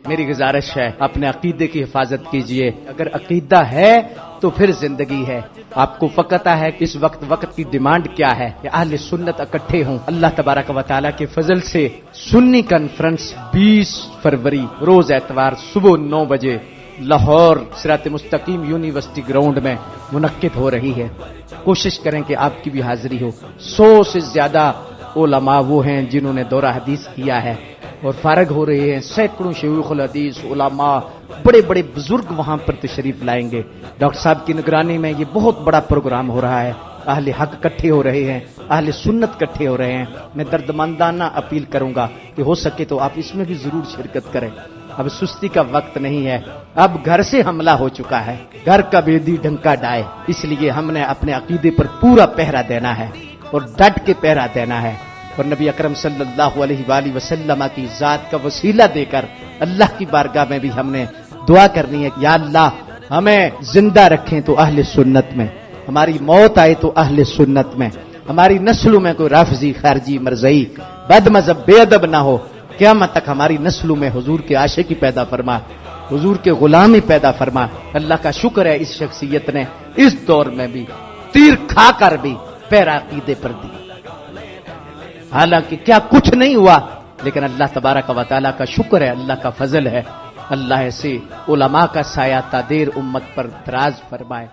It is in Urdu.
میری گزارش ہے اپنے عقیدے کی حفاظت کیجئے، اگر عقیدہ ہے تو پھر زندگی ہے۔ آپ کو پتہ ہے کہ اس وقت کی ڈیمانڈ کیا ہے کہ اہل سنت اکٹھے ہوں۔ اللہ تبارک و تعالیٰ کے فضل سے سنی کانفرنس 20 فروری روز اتوار صبح 9 بجے لاہور صراط مستقیم یونیورسٹی گراؤنڈ میں منعقد ہو رہی ہے۔ کوشش کریں کہ آپ کی بھی حاضری ہو۔ 100 سے زیادہ علماء وہ ہیں جنہوں نے دورہ حدیث کیا ہے اور فارغ ہو رہے ہیں۔ سینکڑوں شیوخ الحدیث علماء بڑے بڑے بزرگ وہاں پر تشریف لائیں گے۔ ڈاکٹر صاحب کی نگرانی میں یہ بہت بڑا پروگرام ہو رہا ہے۔ اہل حق اکٹھے ہو رہے ہیں، اہل سنت اکٹھے ہو رہے ہیں۔ میں دردمندانہ اپیل کروں گا کہ ہو سکے تو آپ اس میں بھی ضرور شرکت کریں۔ اب سستی کا وقت نہیں ہے، اب گھر سے حملہ ہو چکا ہے، گھر کا بیدی ڈنکا ڈائے۔ اس لیے ہم نے اپنے عقیدے پر پورا پہرا دینا ہے اور ڈٹ کے پہرا دینا ہے، اور نبی اکرم صلی اللہ علیہ وآلہ وسلم کی ذات کا وسیلہ دے کر اللہ کی بارگاہ میں بھی ہم نے دعا کرنی ہے، یا اللہ ہمیں زندہ رکھیں تو اہل سنت میں، ہماری موت آئے تو اہل سنت میں، ہماری نسلوں میں کوئی رافضی خارجی مرزئی بد مذہب بے ادب نہ ہو، قیامت تک ہماری نسلوں میں حضور کے عاشقی پیدا فرما، حضور کے غلامی پیدا فرما۔ اللہ کا شکر ہے اس شخصیت نے اس دور میں بھی تیر کھا کر بھی پیرا عقیدے پر دی، حالانکہ کیا کچھ نہیں ہوا، لیکن اللہ تبارک و تعالیٰ کا شکر ہے، اللہ کا فضل ہے۔ اللہ سے علماء کا سایہ تا دیر امت پر دراز فرمائے۔